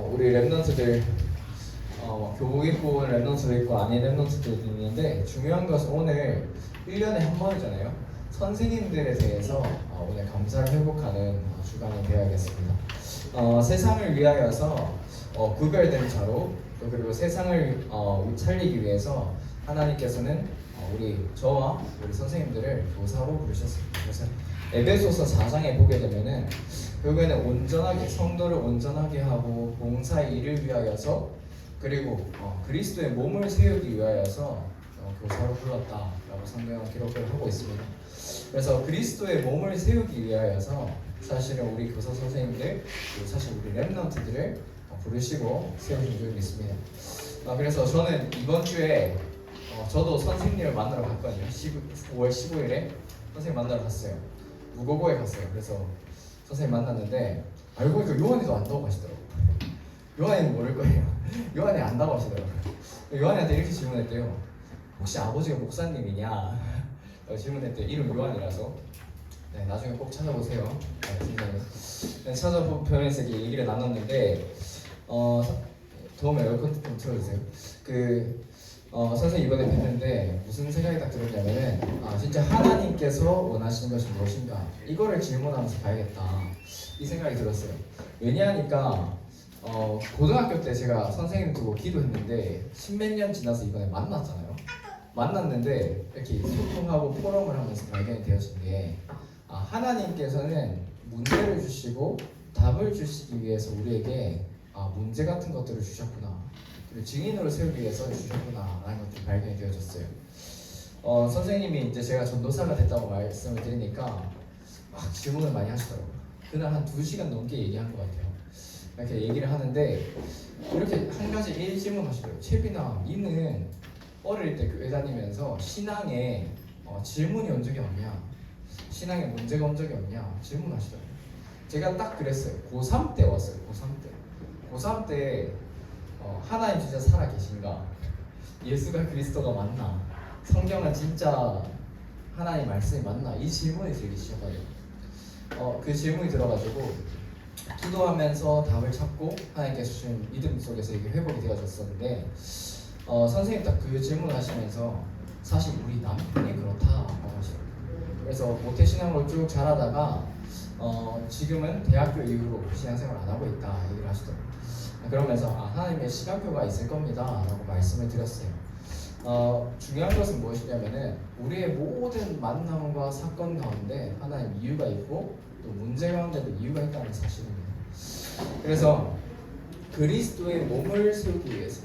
우리 랩런트들 교복 입고 온 랩런트도 있고 아닌 랩런트들도 있는데 중요한 것은 오늘 1년에 한 번이잖아요. 선생님들에 대해서 오늘 감사를 회복하는 주간이 되어야겠습니다. 세상을 위하여서 구별된 자로 또 그리고 세상을 살리기 위해서 하나님께서는 저와 우리 선생님들을 교사로 부르셨습니다. 그래서 에베소서 4장에 보게 되면은 결국에는 온전하게 성도를 온전하게 하고 봉사의 일을 위하여서 그리고 그리스도의 몸을 세우기 위하여서 교사로 불렀다라고 성경은 기록을 하고 있습니다. 그래서 그리스도의 몸을 세우기 위하여서 사실은 우리 교사 선생님들 그리고 사실 우리 랩런트들을 부르시고 세우신 줄 믿습니다. 그래서 저는 이번 주에 저도 선생님을 만나러 갔거든요. 5월 15일에 선생님 만나러 갔어요. 무고고에 갔어요. 그래서 선생님 만났는데 알고 보니까 요한이도 안다고 하시더라고요. 요한이는 모를 거예요. 요한이 안다고 하시더라고요. 요한이한테 이렇게 질문했대요. 혹시 아버지가 목사님이냐? 질문했대요. 이름 요한이라서. 네, 나중에 꼭 찾아보세요. 네, 찾아보면서 얘기를 나눴는데 도움에 에어컨 좀 틀어주세요. 선생님 이번에 뵀는데 무슨 생각이 딱 들었냐면은 진짜 하나님께서 원하시는 것이 무엇인가 이거를 질문하면서 봐야겠다 이 생각이 들었어요. 왜냐하니까 고등학교 때 제가 선생님 두고 기도했는데 십몇 년 지나서 이번에 만났잖아요. 만났는데 이렇게 소통하고 포럼을 하면서 발견이 되어진 게 하나님께서는 문제를 주시고 답을 주시기 위해서 우리에게 문제 같은 것들을 주셨구나, 그리고 증인으로 세우기 위해서 주셨구나 라는 것들이 발견이 되어졌어요. 선생님이 이제 제가 전도사가 됐다고 말씀을 드리니까 막 질문을 많이 하시더라고요. 그날 한 2시간 넘게 얘기한 것 같아요. 이렇게 얘기를 하는데 이렇게 한 가지 1질문 하시더라고요. 채빈아, 니는 어릴 때 교회 다니면서 신앙에 질문이 온 적이 없냐? 신앙에 문제가 온 적이 없냐? 질문하시더라고요. 제가 딱 그랬어요. 고3 때 왔어요. 고3 때 하나님 진짜 살아계신가? 예수가 그리스도가 맞나? 성경은 진짜 하나님 말씀이 맞나? 이 질문이 들기 시작해요. 그 질문이 들어가지고 기도하면서 답을 찾고 하나님께서 주신 믿음 속에서 이게 회복이 되어졌었는데 선생님 딱 그 질문을 하시면서 사실 우리 남편이 그렇다고 하시더라고요. 그래서 모태신앙으로 쭉 자라다가 지금은 대학교 이후로 신앙생활 안 하고 있다 얘기를 하시더라고요. 그러면서 하나님의 시간표가 있을 겁니다 라고 말씀을 드렸어요. 중요한 것은 무엇이냐면은 우리의 모든 만남과 사건 가운데 하나님 이유가 있고 또 문제 가운데도 이유가 있다는 사실입니다. 그래서 그리스도의 몸을 세우기 위해서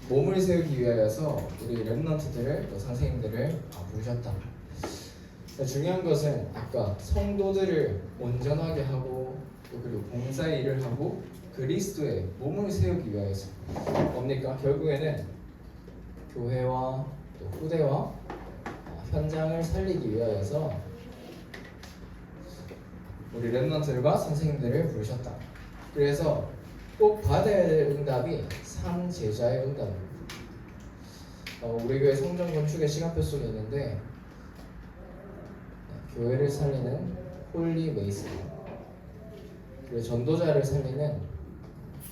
몸을 세우기 위하여서 우리 랩런트들을 또 선생님들을 부르셨다. 중요한 것은 아까 성도들을 온전하게 하고 또 그리고 봉사의 일을 하고 그리스도의 몸을 세우기 위하여서 뭡니까? 결국에는 교회와 또 후대와 현장을 살리기 위하여서 우리 랩런트들과 선생님들을 부르셨다. 그래서 꼭 받아야 될 응답이 3제자의 응답입니다. 우리 교회 성전 건축의 시간표 속에 있는데 교회를 살리는 홀리 메이슨, 그리고 전도자를 살리는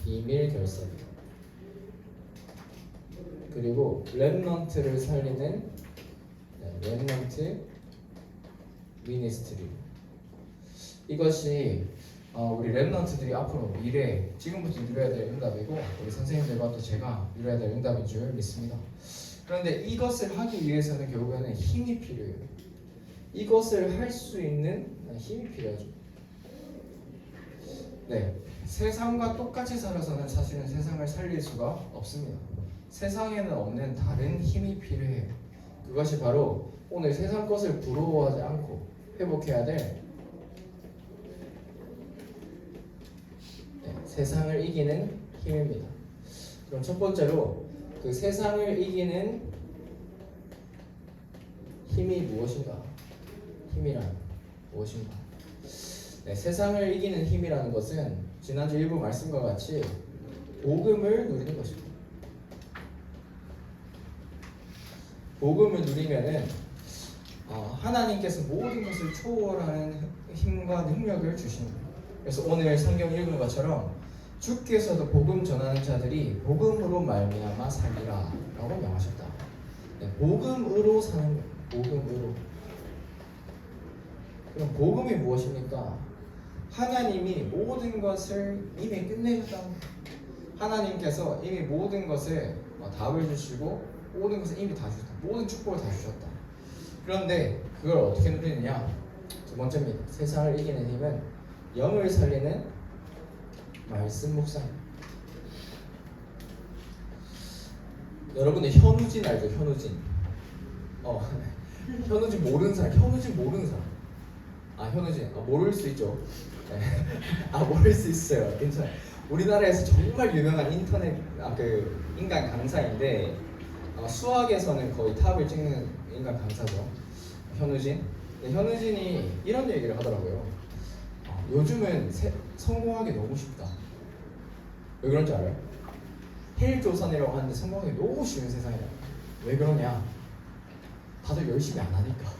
비밀 결사, 그리고 랩런트를 살리는 랩런트 미니스트리. 이것이 우리 랩런트들이 앞으로 미래 지금부터 이루어야 될 응답이고 우리 선생님들과 또 제가 이루어야 될 응답인 줄 믿습니다. 그런데 이것을 하기 위해서는 결국에는 힘이 필요해요. 이것을 할 수 있는 힘이 필요하죠. 세상과 똑같이 살아서는 사실은 세상을 살릴 수가 없습니다. 세상에는 없는 다른 힘이 필요해요. 그것이 바로 오늘 세상 것을 부러워하지 않고 회복해야 될 세상을 이기는 힘입니다. 그럼 첫 번째로 그 세상을 이기는 힘이 무엇인가? 힘이란 무엇인가? 세상을 이기는 힘이라는 것은 지난주 일부 말씀과 같이 복음을 누리는 것입니다. 복음을 누리면은 하나님께서 모든 것을 초월하는 힘과 능력을 주시는 거예요. 그래서 오늘 성경 읽은 것처럼 주께서도 복음 전하는 자들이 복음으로 말미암아 살리라라고 명하셨다. 네, 복음으로 사는 거예요. 복음으로. 그럼 복음이 무엇입니까? 하나님이 모든 것을 이미 끝내셨다. 하나님께서 이미 모든 것에 답을 주시고 모든 것을 이미 다 주셨다. 모든 축복을 다 주셨다. 그런데 그걸 어떻게 누리느냐? 두 번째입니다. 세상을 이기는 힘은 영을 살리는 말씀 묵상. 여러분들 현우진 알죠? 현우진. 현우진 모르는 사람. 현우진 모르는 사람. 현우진 모를 수 있죠. 네. 모를 수 있어요. 괜찮아요. 우리나라에서 정말 유명한 인터넷 그 인간 강사인데 수학에서는 거의 탑을 찍는 인간 강사죠. 현우진. 네, 현우진이 이런 얘기를 하더라고요. 요즘은 성공하기 너무 쉽다. 왜 그런지 알아요? 헬조선이라고 하는데 성공하기 너무 쉬운 세상이다. 왜 그러냐? 다들 열심히 안 하니까.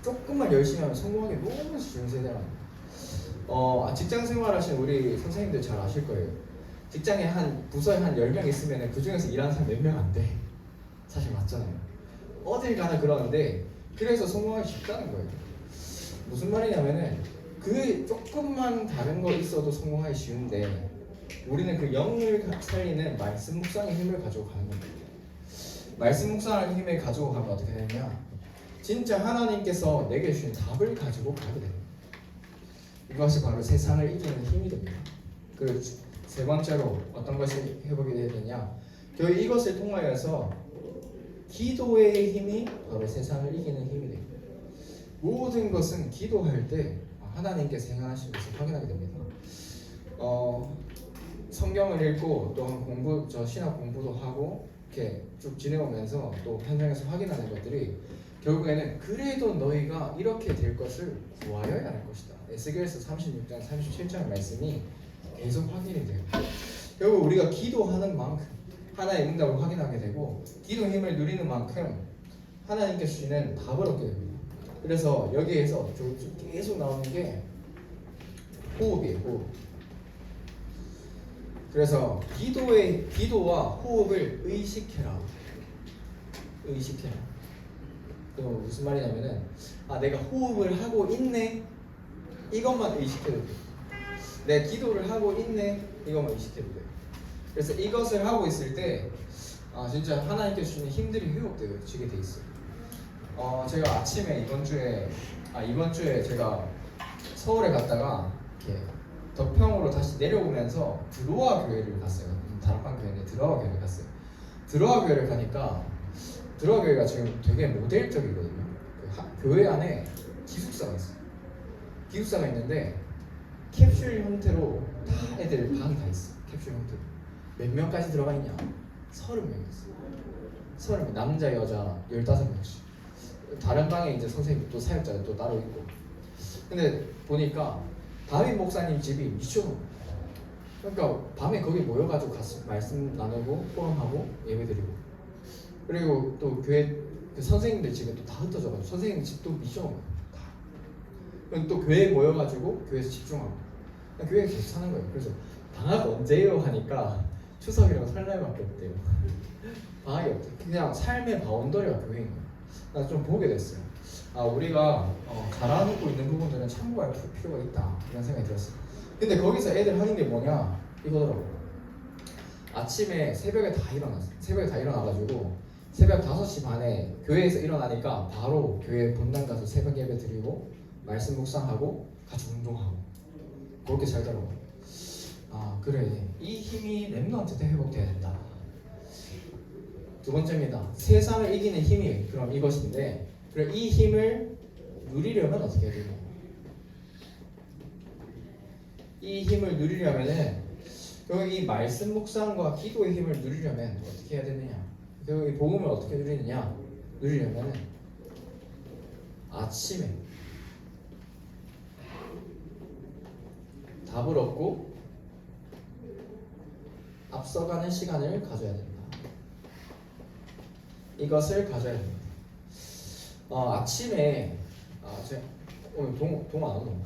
조금만 열심히 하면 성공하기 너무 쉬운 세대랍니다. 직장 생활하시는 우리 선생님들 잘 아실 거예요. 직장에 부서에 한 10명 있으면 그 중에서 일하는 사람 몇 명 안 돼. 사실 맞잖아요. 어딜 가나 그러는데 그래서 성공하기 쉽다는 거예요. 무슨 말이냐면은 그 조금만 다른 거 있어도 성공하기 쉬운데 우리는 그 영을 살리는 말씀 묵상의 힘을 가지고 가는 겁니다. 말씀 묵상의 힘을 가지고 가면 어떻게 되느냐? 진짜 하나님께서 내게 주신 답을 가지고 가게 됩니다. 이것이 바로 세상을 이기는 힘이 됩니다. 그리고 세 번째로 어떤 것을 해보게 되느냐? 결국 이것을 통하여서 기도의 힘이 바로 세상을 이기는 힘이 됩니다. 모든 것은 기도할 때 하나님께서 행하신 것을 확인하게 됩니다. 성경을 읽고 또 신학 공부도 하고 이렇게 쭉 지내오면서 또 현장에서 확인하는 것들이 결국에는 그래도 너희가 이렇게 될 것을 구하여야 할 것이다. 에스겔서 36장 37장의 말씀이 계속 확인이 돼요. 결국 우리가 기도하는 만큼 하나의 응답을 확인하게 되고 기도 힘을 누리는 만큼 하나님께 주시는 답을 얻게 됩니다. 그래서 여기에서 계속 나오는 게 호흡이에요. 호흡. 그래서 기도와 호흡을 의식해라. 의식해라. 그럼 무슨 말이냐면은 내가 호흡을 하고 있네. 이것만 의식해도 돼. 내 기도를 하고 있네. 이것만 의식해도 돼. 그래서 이것을 하고 있을 때 진짜 하나님께 주시는 힘들이 회복되게 돼 있어요. 제가 아침에 이번 주에 제가 서울에 갔다가 이렇게 덕평으로 다시 내려오면서 드로아 교회를 갔어요. 다락방 교회인데 드로아 교회를 갔어요. 드로아 교회를 가니까 드로아 교회가 지금 되게 모델적이거든요. 교회 안에 기숙사가 있어요. 기숙사가 있는데 캡슐 형태로 다 애들 방이 다 있어. 캡슐 형태로. 몇 명까지 들어가 있냐? 30명 있어요. 30명. 남자 여자 15명씩. 다른 방에 이제 선생님 또 사역자 또 따로 있고. 근데 보니까 다윗 목사님 집이 미션으로. 그러니까 밤에 거기 모여가지고 같이 말씀 나누고 포럼하고 예배드리고. 그리고 또 교회 그 선생님들 집에 또 다 흩어져가지고 선생님 집도 미션으로 다. 그럼 또 교회에 모여가지고 교회에서 집중하고. 교회에 계속 사는 거예요. 그래서 방학 언제예요 하니까 추석이랑 설날밖에 없대요. 방학이 없대요. 그냥 삶의 바운더리가 교회인 거예요. 나 좀 보게 됐어요. 우리가 잘하고 있는 부분들은 참고할 필요가 있다 이런 생각이 들었어요. 근데 거기서 애들 하는 게 뭐냐 이거더라고요. 아침에 새벽에 다 일어나가지고 새벽 5시 반에 교회에서 일어나니까 바로 교회 본당 가서 새벽 예배 드리고 말씀 묵상하고 같이 운동하고 그렇게 살더라고요. 그래, 이 힘이 렘넌트 때 회복돼야 된다. 두 번째입니다. 세상을 이기는 힘이 그럼 이것인데, 그럼 이 힘을 누리려면 어떻게 해야 되냐? 이 힘을 누리려면은 결국 이 말씀 묵상과 기도의 힘을 누리려면 어떻게 해야 되느냐? 결국 이 복음을 어떻게 누리려면은 아침에 답을 얻고 앞서가는 시간을 가져야 된다. 이것을 가져야 됩니다. 아침에 제가 오늘 동안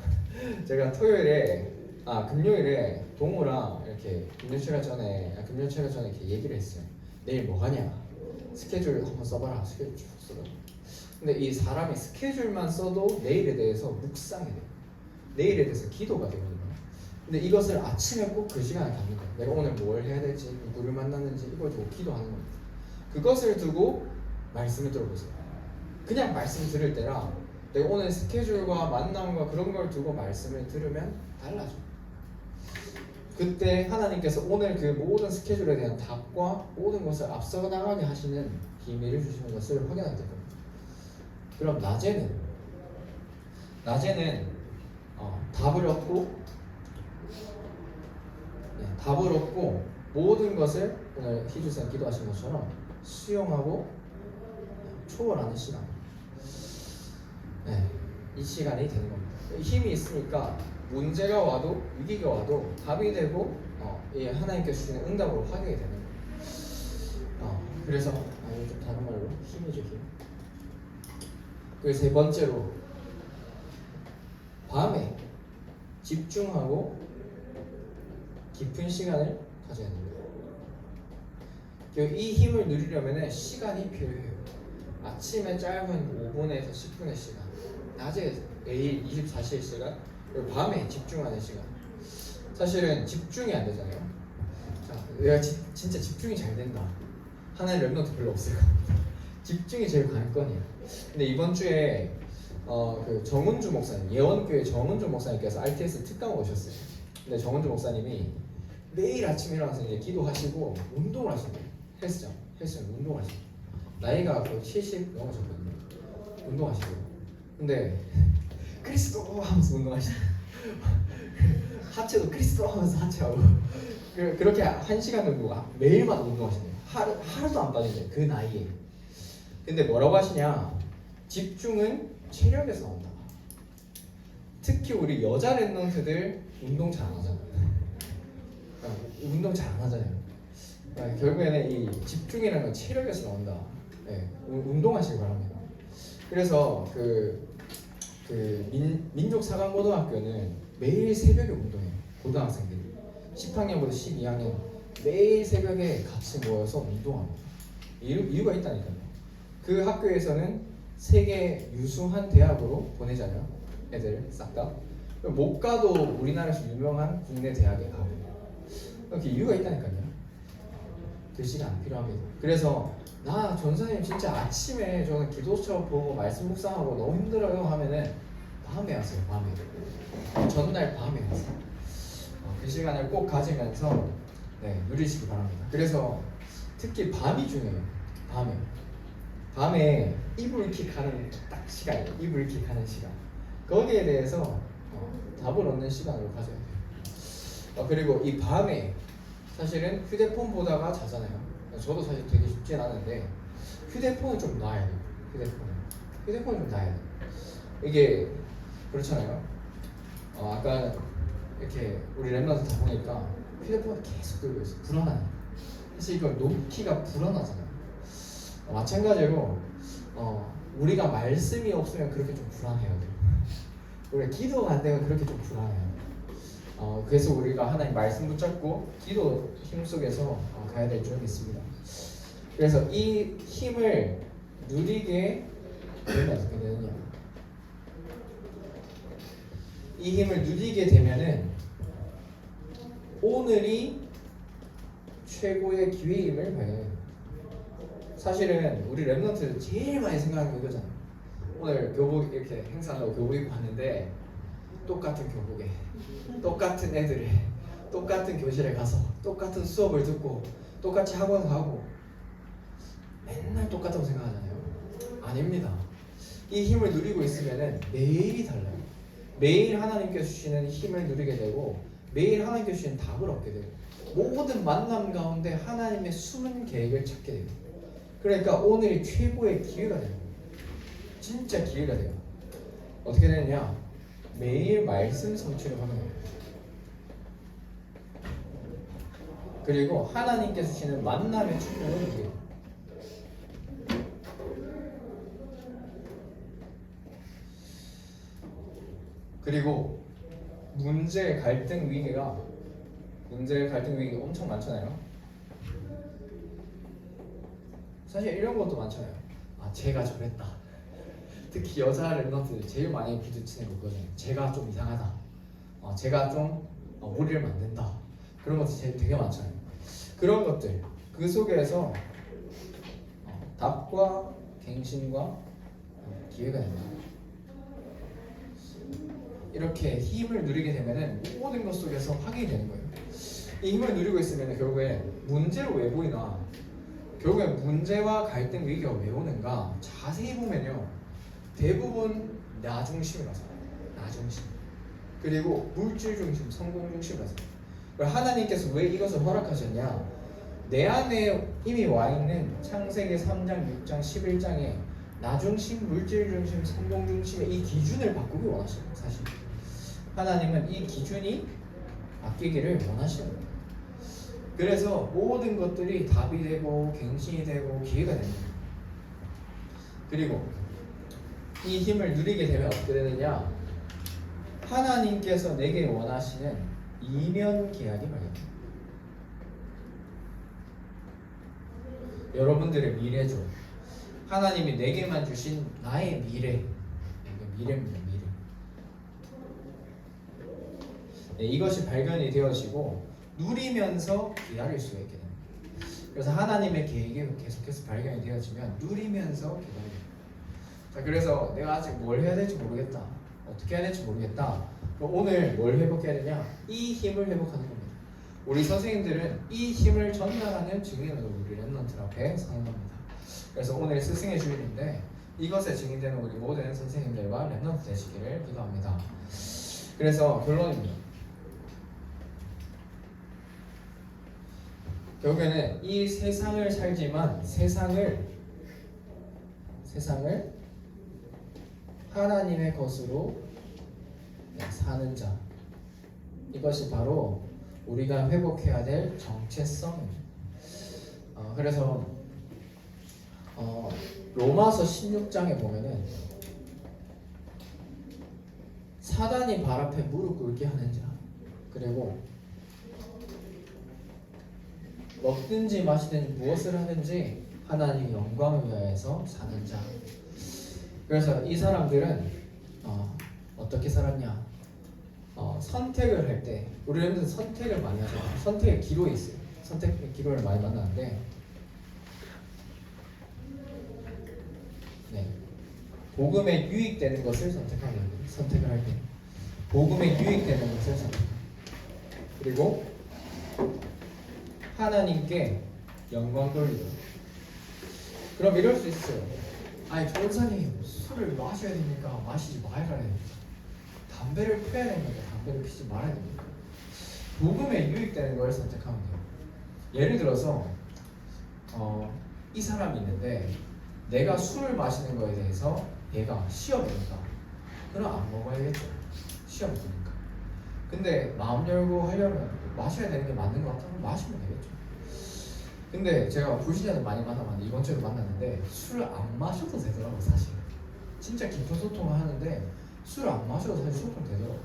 제가 토요일에 금요일에 동우랑 이렇게 금요 체력 전에 이렇게 얘기를 했어요. 내일 뭐 하냐? 스케줄 한번 써봐라. 스케줄 쭉 써봐. 근데 이 사람이 스케줄만 써도 내일에 대해서 묵상이 돼요. 내일에 대해서 기도가 되거든요. 근데 이것을 아침에 꼭 그 시간에 갖는 거예요. 내가 오늘 뭘 해야 될지, 누구를 만나는지 이걸 두고 기도하는 겁니다. 그것을 두고 말씀을 들어보세요. 그냥 말씀 들을 때랑 내가 오늘 스케줄과 만남과 그런 걸 두고 말씀을 들으면 달라져. 그때 하나님께서 오늘 그 모든 스케줄에 대한 답과 모든 것을 앞서 나가게 하시는 비밀을 주시는 것을 확인하게 될 겁니다. 그럼 낮에는 답을 얻고 모든 것을 오늘 희주쌤 기도하신 것처럼 수용하고 초월하는 시간. 이 시간이 되는 겁니다. 힘이 있으니까 문제가 와도 위기가 와도 답이 되고 이 하나님께서 주시는 응답으로 하게 되는 거예요. 그래서 좀 다른 말로 힘이죠, 힘. 그리고 세 번째로 밤에 집중하고 깊은 시간을 가져야 됩니다. 이 힘을 누리려면 시간이 필요해요. 아침에 짧은 5분에서 10분의 시간, 낮에 매일 24시의 시간, 그리고 밤에 집중하는 시간. 사실은 집중이 안 되잖아요. 자, 내가 진짜 집중이 잘 된다 하는 랩런트 별로 없을 겁니다. 집중이 제일 관건이에요. 근데 이번 주에 그 정은주 목사님, 예원교회 정은주 목사님께서 RTS 특강 오셨어요. 근데 정은주 목사님이 매일 아침에 일어나서 이제 기도하시고 운동을 하신대요. 헬스장 운동을 하시고 나이가 거의 70 넘으셨거든요. 운동하시고 근데 그리스도 하면서 운동하시고 하체도 그리스도 하면서 하체하고 그렇게 1시간 정도 매일마다 운동하시네요. 하루도 안 빠진대요. 그 나이에. 근데 뭐라고 하시냐, 집중은 체력에서 나온다. 특히 우리 여자 랩런트들 운동 잘 안 하잖아요. 운동 잘 안 하잖아요. 결국에는 이 집중이라는 건 체력에서 나온다. 운동하시기 바랍니다. 그래서 민족사관고등학교는 매일 새벽에 운동해요. 고등학생들이 10학년부터 12학년 매일 새벽에 같이 모여서 운동합니다. 이유가 있다니까요. 그 학교에서는 세계 유수한 대학으로 보내잖아요. 애들 싹 다. 못 가도 우리나라에서 유명한 국내 대학에 가고 이렇게 이유가 있다니까요. 그 시간 필요합니다. 그래서 나 전사님 진짜 아침에 저는 기도 수업 보고 말씀 묵상하고 너무 힘들어요 하면은 밤에 하세요. 밤에. 전날 밤에 하세요. 그 시간을 꼭 가지면서 누리시기 바랍니다. 그래서 특히 밤이 중요해요. 밤에 이불킥하는 딱 시간이에요. 이불킥하는 시간. 거기에 대해서 답을 얻는 시간으로 가져야 돼요. 그리고 이 밤에 사실은 휴대폰 보다가 자잖아요. 저도 사실 되게 쉽진 않은데 휴대폰은 좀 놔야 돼요. 휴대폰은 좀 놔야 돼요. 이게 그렇잖아요. 아까 이렇게 우리 랩런트 다 보니까 휴대폰을 계속 들고 있어요. 불안하니까. 사실 이걸 놓기가 불안하잖아요. 마찬가지로 우리가 말씀이 없으면 그렇게 좀 불안해야 돼요. 우리가 기도가 안 되면 그렇게 좀 불안해요. 그래서 우리가 하나님 말씀 붙잡고 기도 힘 속에서 가야 될 줄 믿습니다. 그래서 이 힘을 누리게 되면 어떻게 되느냐? 이 힘을 누리게 되면은 오늘이 최고의 기회임을 발견해요. 사실은 우리 랩런트 제일 많이 생각하는 게 이거잖아요. 오늘 교복 이렇게 행사하려고 교복 입고 왔는데 똑같은 교복에 똑같은 애들이 똑같은 교실에 가서 똑같은 수업을 듣고 똑같이 학원 가고 맨날 똑같다고 생각하잖아요. 아닙니다. 이 힘을 누리고 있으면은 매일이 달라요. 매일 하나님께서 주시는 힘을 누리게 되고 매일 하나님께서 주시는 답을 얻게 되고 모든 만남 가운데 하나님의 숨은 계획을 찾게 돼요. 그러니까 오늘이 최고의 기회가 돼요. 진짜 기회가 돼요. 어떻게 되느냐? 매일 말씀 성취를 하는 거예요. 그리고 하나님께서 주시는 만남의 축복을 누려요. 그리고 문제, 갈등, 위기가 엄청 많잖아요. 사실 이런 것도 많잖아요. 아, 제가 저랬다. 특히 여자 랩런트들 제일 많이 부딪히는 거거든요. 제가 좀 이상하다. 제가 좀 무리를 만든다. 그런 것도 되게 많잖아요. 그런 것들 그 속에서 답과 갱신과 기회가 된다. 이렇게 힘을 누리게 되면은 모든 것 속에서 확인이 되는 거예요. 이 힘을 누리고 있으면 결국에 문제로 왜 보이나? 결국에 문제와 갈등 위기가 왜 오는가? 자세히 보면요, 대부분 나 중심이라서, 나 중심. 그리고 물질 중심, 성공 중심이라서. 하나님께서 왜 이것을 허락하셨냐? 내 안에 이미 와 있는 창세기 3장, 6장, 11장에 나 중심, 물질 중심, 성공 중심의 이 기준을 바꾸기 원하시는 거예요. 사실 하나님은 이 기준이 바뀌기를 원하시는 거예요. 그래서 모든 것들이 답이 되고 갱신이 되고 기회가 됩니다. 그리고 이 힘을 누리게 되면 어떻게 되느냐? 하나님께서 내게 원하시는 이면 계약이 발견됩니다. 여러분들의 미래죠. 하나님이 내게만 주신 나의 미래. 미래입니다. 미래. 네, 이것이 발견이 되어지고 누리면서 기다릴 수가 있게 됩니다. 그래서 하나님의 계획이 계속해서 발견이 되어지면 누리면서 기다립니다. 자, 그래서 내가 아직 뭘 해야 될지 모르겠다. 어떻게 해야 될지 모르겠다. 그럼 오늘 뭘 회복해야 되냐? 이 힘을 회복하는 겁니다. 우리 선생님들은 이 힘을 전달하는 증인으로 우리 랩런트 앞에 서는 겁니다. 그래서 오늘 스승의 주일인데 이것에 증인되는 우리 모든 선생님들과 랩런트 되시기를 기도합니다. 그래서 결론입니다. 결국에는 이 세상을 살지만 세상을 하나님의 것으로 사는 자, 이것이 바로 우리가 회복해야 될 정체성입니다. 그래서 로마서 16장에 보면은 사단이 발 앞에 무릎 꿇게 하는 자, 그리고 먹든지 마시든지 무엇을 하든지 하나님의 영광을 위하여서 사는 자. 그래서 이 사람들은 어떻게 살았냐? 선택을 할 때 우리는 선택을 많이 하죠. 선택의 기로에 있어요. 선택의 기로를 많이 만나는데, 네, 복음에 유익되는 것을 선택하는 거예요. 선택을 할 때 복음에 유익되는 것을 선택해요. 그리고 하나님께 영광 돌리고. 그럼 이럴 수 있어요. 아니, 전사님 술을 마셔야 됩니까? 마시지 말아야 됩니까? 담배를 피워야 됩니까? 담배를 피지 말아야 됩니까? 복음에 유익되는 걸 선택하면 돼요. 예를 들어서 이 사람이 있는데 내가 술을 마시는 거에 대해서 얘가 시험이니까 그럼 안 먹어야겠죠. 시험이니까. 근데 마음 열고 하려면 마셔야 되는 게 맞는 것 같으면 마시면 되겠죠. 근데 제가 불신자들 많이 만나봤는데 이번 주에도 만났는데 술을 안 마셔도 되더라고. 사실 진짜 깊은 소통을 하는데 술을 안 마셔도 사실 소통 되더라고.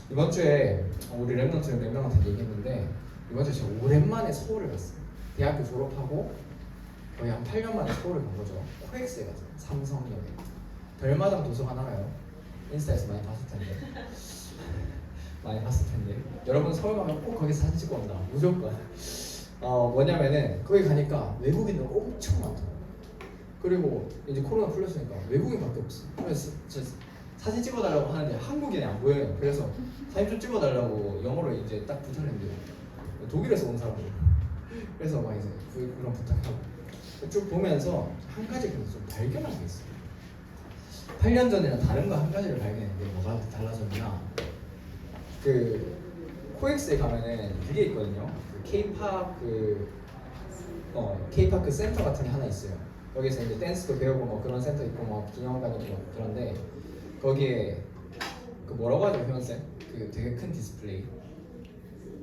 이번 주에 우리 랩런트 몇 명한테 얘기했는데 이번 주에 제가 오랜만에 서울을 갔어요. 대학교 졸업하고 거의 한 8년 만에 서울을 간 거죠. 코엑스에 갔어요. 삼성역에. 별마당 도서관 알아요? 인스타에서 많이 봤을 텐데 여러분 서울 가면 꼭 거기서 사진 찍고 온다. 무조건. 뭐냐면은 거기 가니까 외국인들 엄청 많더라고요. 그리고 이제 코로나 풀렸으니까 외국인밖에 없어. 그래서 사진 찍어달라고 하는데 한국인이 안 보여요. 그래서 사진 좀 찍어달라고 영어로 이제 딱 부탁을 했는데 독일에서 온 사람들. 그래서 막 이제 그런 부탁하고 쭉 보면서 한 가지 좀 발견한 게 있어요. 8년 전이랑 다른 거 한 가지를 발견했는데 뭐가 달라졌냐? 그 코엑스에 가면은 그게 있거든요. K-팝 K-팝 그 센터 같은 게 하나 있어요. 거기서 이제 댄스도 배우고 뭐 그런 센터 있고 뭐 기념관 있고 그런데 거기에 그 뭐라고 하죠, 회원쌤? 그 되게 큰 디스플레이,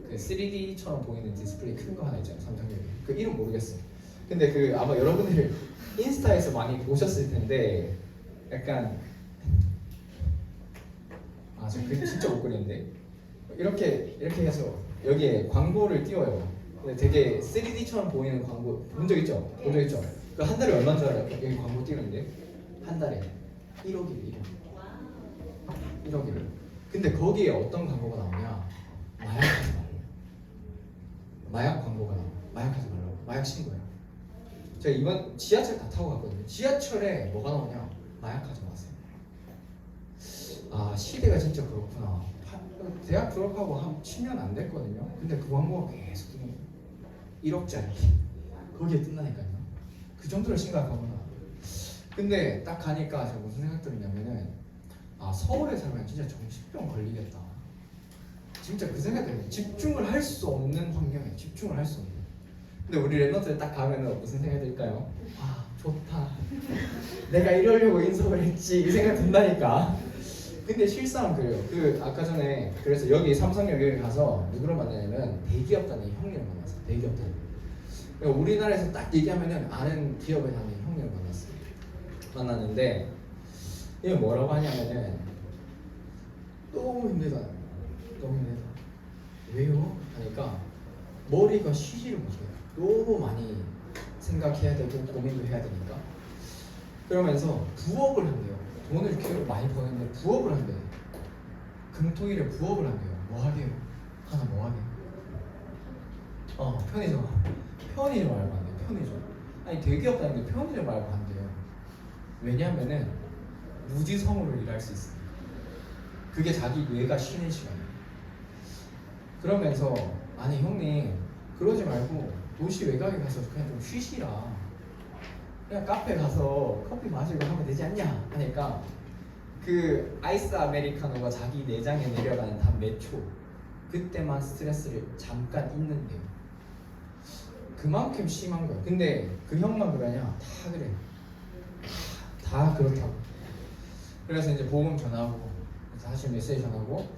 그 3D처럼 보이는 디스플레이 큰 거 하나 있잖아요, 삼성역에. 그 이름 모르겠어요. 근데 그 아마 여러분들 인스타에서 많이 보셨을 텐데 약간 저 그 진짜 못 그리는데 이렇게 해서 여기에 광고를 띄워요. 근데 되게 3D처럼 보이는 광고 본 적 있죠? 본 적 있죠? 그 한 달에 얼마인 줄 알아요? 여기 광고 띄우는데 한 달에 1억이래 1억이래. 근데 거기에 어떤 광고가 나오냐? 마약하지 말라고. 마약 광고가 나와. 마약하지 말라고. 마약 신고예요. 제가 이번 지하철 다 타고 갔거든요. 지하철에 뭐가 나오냐? 마약하지 마세요. 아, 시대가 진짜 그렇구나. 대학 졸업하고 한 10년 안 됐거든요. 근데 그 광고가 계속 뜨는 거예요. 1억짜리 거기에 뜬다니까요. 그 정도로 심각하구나. 근데 딱 가니까 제가 무슨 생각 들었냐면은 아, 서울에 살면 진짜 정신병 걸리겠다. 진짜 그 생각 때문에 집중을 할 수 없는 환경에 집중을 할 수 없는. 근데 우리 랩너트에 딱 가면은 무슨 생각이 들까요? 아, 좋다. 내가 이러려고 인섭을 했지 이 생각 든다니까. 근데 실상은 그래요. 그 아까 전에 그래서 여기 삼성역 여기 가서 누구를 만나냐면 대기업 다니는 형님을 만났어요. 대기업 다니는. 그러니까 우리나라에서 딱 얘기하면은 아는 기업에 다니는 형님을 만났어요. 만났는데 이게 뭐라고 하냐면은 너무 힘들잖아요. 너무 힘들다. 왜요? 하니까 머리가 쉬지를 못해요. 너무 많이 생각해야 되고 고민도 해야 되니까. 그러면서 부업을 한대요. 돈을 이렇게 많이 버는데 부업을 한대요. 금토일에 부업을 한대요. 뭐 하게요? 하나 뭐 하게요? 편의점. 편의점 말고 한대요. 편의점. 아니 대기업 다니는데 편의점 말고 한대요. 왜냐면은 무지성으로 일할 수 있어요. 그게 자기 뇌가 쉬는 시간이에요. 그러면서 아니 형님 그러지 말고 도시 외곽에 가서 그냥 좀 쉬시라. 그냥 카페 가서 커피 마시고 하면 되지 않냐 하니까 그 아이스 아메리카노가 자기 내장에 내려가는 단 몇 초 그때만 스트레스를 잠깐 잊는데요. 그만큼 심한 거예요. 근데 그 형만 그러냐? 다 그래. 다 그렇다고. 그래서 이제 보험 전화하고 사실 메시지 전하고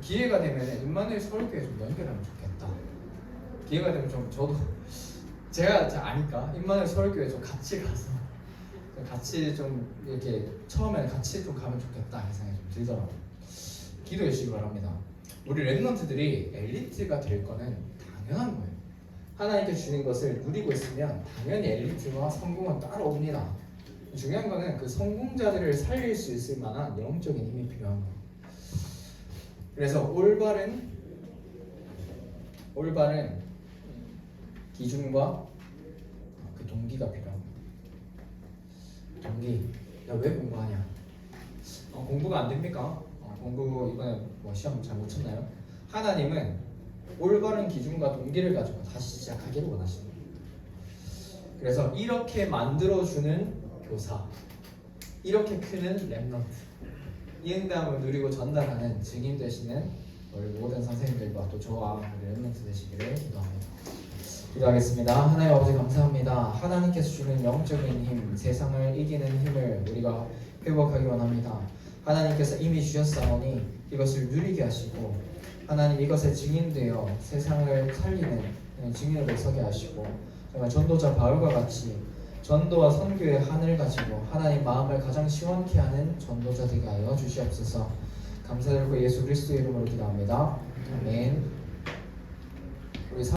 기회가 되면 임마누엘 서울교회 좀 연결하면 좋겠다. 기회가 되면 좀 저도 제가 아니까 임마누엘 서울교회 좀 같이 가서 같이 좀 이렇게 처음에는 같이 좀 가면 좋겠다 이 생각이 좀 들더라고요. 기도해 주시기 바랍니다. 우리 랩런트들이 엘리트가 될 거는 당연한 거예요. 하나님께 주신 것을 누리고 있으면 당연히 엘리트와 성공은 따라옵니다. 중요한 거는 그 성공자들을 살릴 수 있을 만한 영적인 힘이 필요한 거예요. 그래서 올바른 기준과 그 동기가 필요합니다. 동기. 야, 왜 공부하냐? 공부가 안 됩니까? 공부 이번에 뭐 시험 잘 못 쳤나요? 하나님은 올바른 기준과 동기를 가지고 다시 시작하기를 원하십니다. 그래서 이렇게 만들어주는 교사, 이렇게 크는 랩넌트, 이 응답을 누리고 전달하는 증인 되시는 우리 모든 선생님들과 또 저와 우리 랩넌트 되시기를 기도합니다. 기도하겠습니다. 하나님 아버지 감사합니다. 하나님께서 주는 영적인 힘, 세상을 이기는 힘을 우리가 회복하기 원합니다. 하나님께서 이미 주셨사오니 이것을 누리게 하시고 하나님 이것에 증인되어 세상을 살리는 증인으로 서게 하시고 정말 전도자 바울과 같이 전도와 선교의 한을 가지고 하나님 마음을 가장 시원케 하는 전도자 되게 하여 주시옵소서. 감사드리고 예수 그리스도의 이름으로 기도합니다. 아멘.